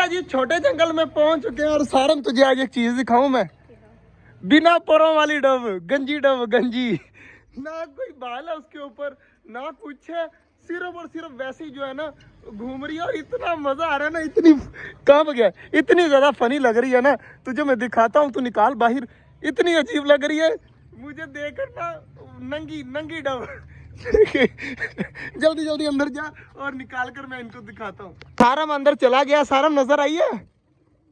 जी छोटे जंगल में पहुंच चुके हैं और सारम तुझे आज एक चीज दिखाऊं मैं। बिना परों वाली डब, गंजी डब, गंजी, ना कोई बाल है उसके ऊपर ना कुछ है, सिर्फ और सिर्फ वैसे ही जो है ना घूम रही है। और इतना मजा आ रहा है ना, इतनी कहाँ गया, इतनी ज्यादा फनी लग रही है ना, तुझे मैं दिखाता हूँ, तू निकाल बाहर। इतनी अजीब लग रही है मुझे देखकर ना, नंगी नंगी डब। जल्दी जल्दी अंदर जा और निकाल कर मैं इनको दिखाता हूँ। सारम अंदर चला गया। सारम नजर आई है,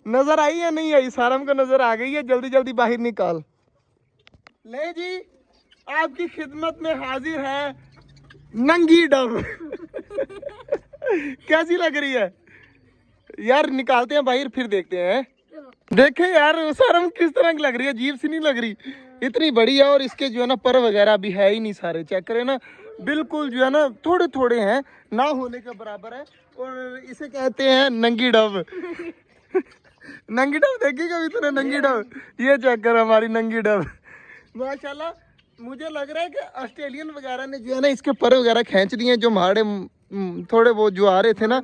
नजर आई या नहीं आई? सारम को नजर आ गई है। जल्दी जल्दी बाहर निकाल। ले जी, आपकी खिदमत में हाजिर है नंगी डब। कैसी लग रही है यार? निकालते हैं बाहर फिर देखते हैं। देखे यार सारम किस तरह की लग रही है, अजीब सी नहीं लग रही? इतनी बड़ी है और इसके जो है ना पर वगैरह भी है ही नहीं सारे, चेक करें ना, बिल्कुल जो है ना थोड़े थोड़े हैं, ना होने के बराबर है। और इसे कहते हैं नंगी डब। नंगी डब देखी कभी तूने? नंगी डब, ये चेक कर हमारी नंगी डब। माशाल्लाह मुझे लग रहा है कि ऑस्ट्रेलियन वगैरह ने जो है ना इसके पर वगैरह खींच दिए, जो माड़े थोड़े बहुत जो आ रहे थे ना,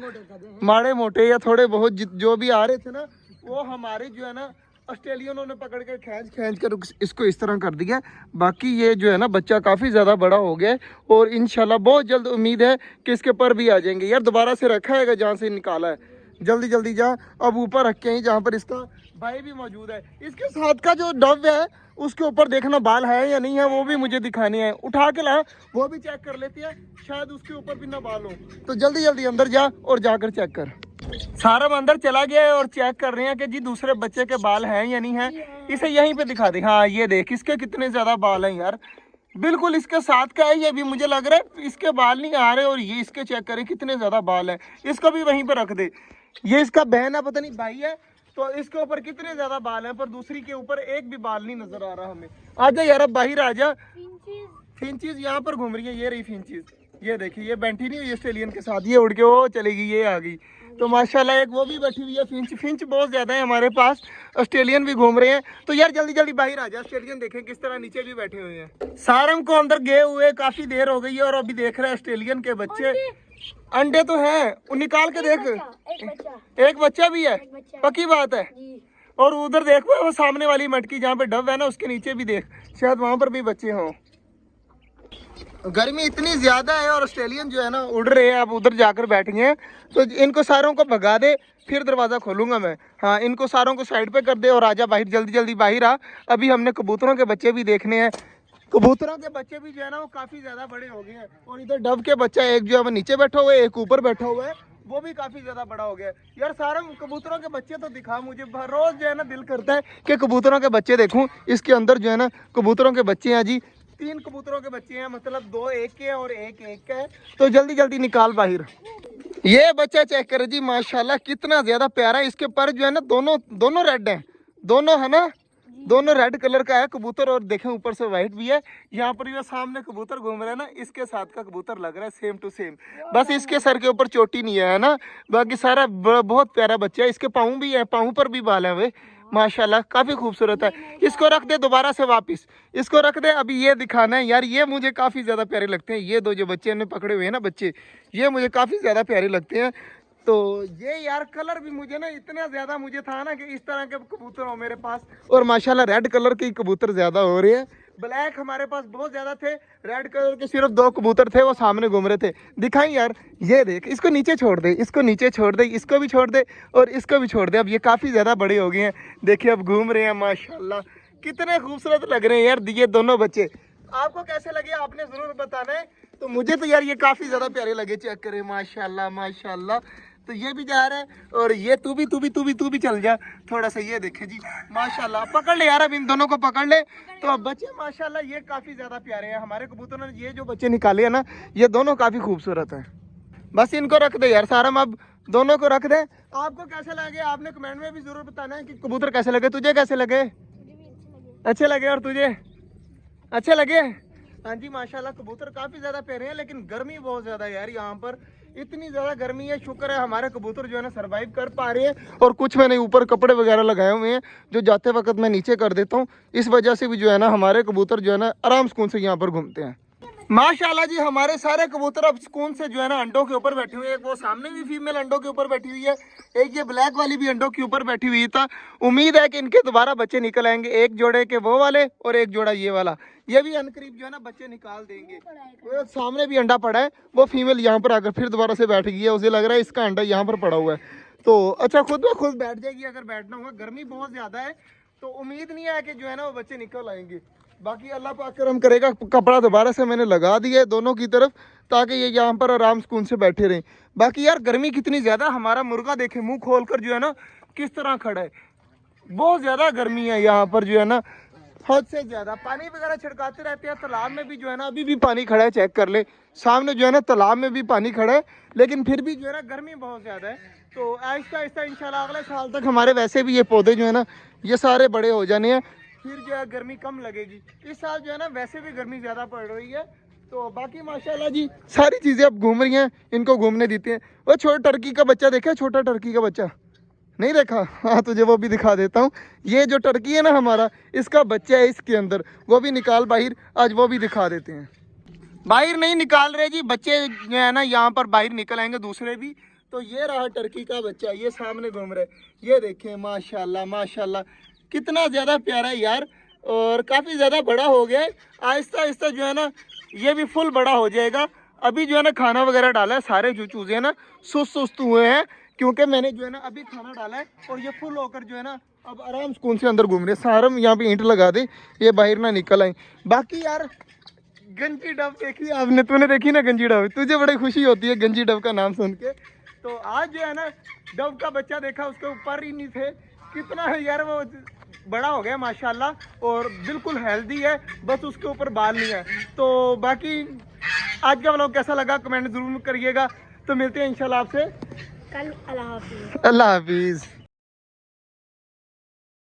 माड़े मोटे या थोड़े बहुत जो भी आ रहे थे ना, वो हमारे जो है ना ऑस्ट्रेलियनों ने पकड़ कर खींच कर इसको इस तरह कर दिया। बाकी ये जो है ना बच्चा काफ़ी ज़्यादा बड़ा हो गया और इंशाल्लाह बहुत जल्द उम्मीद है कि इसके पर भी आ जाएंगे। यार दोबारा से रखा है जहाँ से निकाला है, जल्दी जल्दी जा। अब ऊपर रख के ही जहाँ पर इसका भाई भी मौजूद है। इसके साथ का जो डब है उसके ऊपर देखना बाल है या नहीं है, वो भी मुझे दिखानी है। उठा के ला, वो भी चेक कर लेती है, शायद उसके ऊपर भी ना बाल हो। तो जल्दी जल्दी अंदर जा और जाकर चेक कर। सारम अंदर चला गया है और चेक कर रहे हैं कि जी दूसरे बच्चे के बाल हैं या नहीं है। इसे यहीं पे दिखा दे। हाँ ये देख, इसके कितने ज्यादा बाल हैं यार, बिल्कुल इसके साथ का है। ये भी मुझे लग रहा है इसके बाल नहीं आ रहे, और ये इसके चेक करें कितने ज्यादा बाल हैं। इसको भी वहीं पे रख दे। ये इसका बहन है, पता नहीं भाई है, तो इसके ऊपर कितने ज्यादा बाल हैं, पर दूसरी के ऊपर एक भी बाल नहीं नजर आ रहा हमें। आजा यार अब बाहर आजा। फिंचीज यहाँ पर घूम रही है, ये रही फिंचीज, ये देखिए, ये बैठी नहीं हुई ऑस्ट्रेलियन के साथ, ये उड़ के वो चलेगी, ये आ गई। तो माशाल्लाह एक वो भी बैठी हुई है फिंच। फिंच बहुत ज्यादा है हमारे पास, ऑस्ट्रेलियन भी घूम रहे हैं। तो यार जल्दी जल्दी बाहर आ जाए, ऑस्ट्रेलियन देखें किस तरह नीचे भी बैठे हुए हैं। सारम को अंदर गए हुए काफी देर हो गई है और अभी देख रहे हैं ऑस्ट्रेलियन के बच्चे। अंडे तो हैं, वो निकाल के देख। एक बच्चा भी है, पक्की बात है। और उधर देख वो सामने वाली मटकी जहाँ पे डब है ना, उसके नीचे भी देख, शायद वहां पर भी बच्चे हों। गर्मी इतनी ज्यादा है और ऑस्ट्रेलियन जो है ना उड़ रहे हैं। अब उधर जाकर बैठेंगे, तो इनको सारों को भगा दे, फिर दरवाजा खोलूंगा मैं। हाँ इनको सारों को साइड पे कर दे और आजा बाहर, जल्दी जल्दी बाहर आ। अभी हमने कबूतरों के बच्चे भी देखने हैं। कबूतरों के बच्चे भी जो है ना वो काफी ज्यादा बड़े हो गए हैं। और इधर डब के बच्चा एक जो है वो नीचे बैठा हुआ है, एक ऊपर बैठा हुआ है, वो भी काफी ज्यादा बड़ा हो गया है। यार सारा कबूतरों के बच्चे तो दिखा मुझे, रोज जो है ना दिल करता है कि कबूतरों के बच्चे देखूं। इसके अंदर जो है ना कबूतरों के बच्चे हैं जी, 3 कबूतरों के बच्चे हैं, मतलब 2 एक के और एक का है। तो जल्दी जल्दी निकाल बाहर। ये बच्चा चेक करो जी, माशाल्लाह कितना ज्यादा प्यारा है। इसके पर जो है ना दोनों रेड है, दोनों है ना, दोनों रेड कलर का है कबूतर। और देखें ऊपर से व्हाइट भी है। यहाँ पर जो सामने कबूतर घूम रहा है ना, इसके साथ का कबूतर लग रहा है सेम टू सेम। बस इसके सर के ऊपर चोटी नहीं है ना, बाकी सारा बहुत प्यारा बच्चा है। इसके पाँव भी है, पाँव पर भी बाल है वे, माशाल्लाह काफी खूबसूरत है। इसको रख दे दोबारा से वापस, इसको रख दे। अभी ये दिखाना है यार, ये मुझे काफी ज्यादा प्यारे लगते हैं। ये दो जो बच्चे ने पकड़े हुए हैं ना बच्चे, ये मुझे काफी ज्यादा प्यारे लगते हैं। तो ये यार कलर भी मुझे ना इतना ज्यादा मुझे था ना कि इस तरह के कबूतर हो मेरे पास, और माशाल्लाह रेड कलर के कबूतर ज्यादा हो रहे हैं। ब्लैक हमारे पास बहुत ज्यादा थे, रेड कलर के सिर्फ 2 कबूतर थे, वो सामने घूम रहे थे। दिखाई यार, ये देख, इसको नीचे छोड़ दे, इसको नीचे छोड़ दे, इसको भी छोड़ दे और इसको भी छोड़ दे। अब ये काफी ज्यादा बड़े हो गए हैं, देखिए अब घूम रहे हैं। माशाल्लाह कितने खूबसूरत लग रहे हैं यार ये दोनों बच्चे। आपको कैसे लगे आपने जरूर बताना है। तो मुझे तो यार ये काफी ज्यादा प्यारे लगे, चेक करें माशाल्लाह माशाल्लाह। तो ये भी जा रहा है और ये तू भी चल जा थोड़ा सा। ये देखे जी माशाल्लाह, पकड़ ले यार, अब इन दोनों को पकड़ ले। तो अब बच्चे माशाल्लाह ये काफी ज्यादा प्यारे हैं हमारे कबूतरों ने। ये जो बच्चे निकाले हैं ना, ये दोनों काफी खूबसूरत हैं। बस इनको रख दे यार सारम, अब दोनों को रख दे। आपको कैसे लगे आपने कमेंट में भी जरूर बताना है कि कबूतर कैसे लगे। तुझे कैसे लगे? अच्छे लगे। और तुझे अच्छे लगे? हाँ जी माशाल्लाह कबूतर काफी ज्यादा प्यारे हैं, लेकिन गर्मी बहुत ज्यादा है यार यहाँ पर, इतनी ज्यादा गर्मी है। शुक्र है हमारे कबूतर जो है ना सरवाइव कर पा रहे हैं। और कुछ मैंने ऊपर कपड़े वगैरह लगाए हुए हैं जो जाते वक्त मैं नीचे कर देता हूँ। इस वजह से भी जो है ना हमारे कबूतर जो है ना आराम सुकून से यहाँ पर घूमते हैं। माशाल्लाह जी, हमारे सारे कबूतर अब सुकून से जो है ना अंडों के ऊपर बैठे हुए हैं। एक वो सामने भी फीमेल अंडों के ऊपर बैठी हुई है, एक ये ब्लैक वाली भी अंडों के ऊपर बैठी हुई था। उम्मीद है कि इनके दोबारा बच्चे निकल आएंगे, एक जोड़े के वो वाले और एक जोड़ा ये वाला। ये भी अनकरीब जो है ना बच्चे निकाल देंगे। वो सामने भी अंडा पड़ा है, वो फीमेल यहाँ पर आकर फिर दोबारा से बैठ गई है। उसे लग रहा है इसका अंडा यहाँ पर पड़ा हुआ है, तो अच्छा खुद ब खुद बैठ जाएगी। अगर बैठना होगा, गर्मी बहुत ज़्यादा है तो उम्मीद नहीं है कि जो है ना वो बच्चे निकल आएंगे। बाकी अल्लाह पाक करम करेगा। कपड़ा दोबारा से मैंने लगा दिया है दोनों की तरफ, ताकि ये यहाँ पर आराम सुकून से बैठे रहें। बाकी यार गर्मी कितनी ज़्यादा, हमारा मुर्गा देखे मुंह खोल कर जो है ना किस तरह खड़ा है। बहुत ज़्यादा गर्मी है यहाँ पर जो है ना, हद से ज़्यादा। पानी वगैरह छिड़काते रहते हैं, तालाब में भी जो है ना अभी भी पानी खड़ा है, चेक कर ले सामने जो है ना तालाब में भी पानी खड़ा है। लेकिन फिर भी जो है ना गर्मी बहुत ज़्यादा है। तो आहिस्ता आहिस्ता इंशाल्लाह अगले साल तक हमारे वैसे भी ये पौधे जो है ना ये सारे बड़े हो जाने हैं, फिर जो है गर्मी कम लगेगी। इस साल जो है ना वैसे भी गर्मी ज़्यादा पड़ रही है। तो बाकी माशाल्लाह जी सारी चीज़ें अब घूम रही हैं, इनको घूमने देते हैं। वो छोटा टर्की का बच्चा देखा, छोटा टर्की का बच्चा नहीं देखा? हाँ तुझे वो भी दिखा देता हूँ। ये जो टर्की है ना हमारा, इसका बच्चा है इसके अंदर, वो भी निकाल बाहर, आज वो भी दिखा देते हैं। बाहर नहीं निकाल रहे जी, बच्चे जो है ना यहाँ पर बाहर निकल आएंगे दूसरे भी। तो ये रहा टर्की का बच्चा, ये सामने घूम रहे, ये देखें माशाल्लाह माशाल्लाह कितना ज़्यादा प्यारा है यार। और काफ़ी ज़्यादा बड़ा हो गया है, आहिस्ता आहिस्ता जो है ना ये भी फुल बड़ा हो जाएगा। अभी जो है ना खाना वगैरह डाला है, सारे जो चूज़े हैं ना सुस्त हुए हैं, क्योंकि मैंने जो है ना अभी खाना डाला है। और ये फुल होकर जो है ना अब आराम सुकून से अंदर घूम रहे हैं। सारा यहाँ पे ईंट लगा दे, ये बाहर ना निकल आए। बाकी यार गंजी डब देखी आपने, तूने देखी ना गंजी डब? तुझे बड़ी खुशी होती है गंजी डब का नाम सुन के। तो आज जो है ना डब का बच्चा देखा, उसके ऊपर ही नहीं थे। कितना है यार वो बड़ा हो गया माशाल्लाह, और बिल्कुल हेल्दी है, बस उसके ऊपर बाल नहीं है। तो बाकी आज का व्लॉग कैसा लगा कमेंट जरूर करिएगा। तो मिलते हैं इंशाल्लाह आपसे कल। अल्लाह हाफिज़। अल्लाह हाफिज़।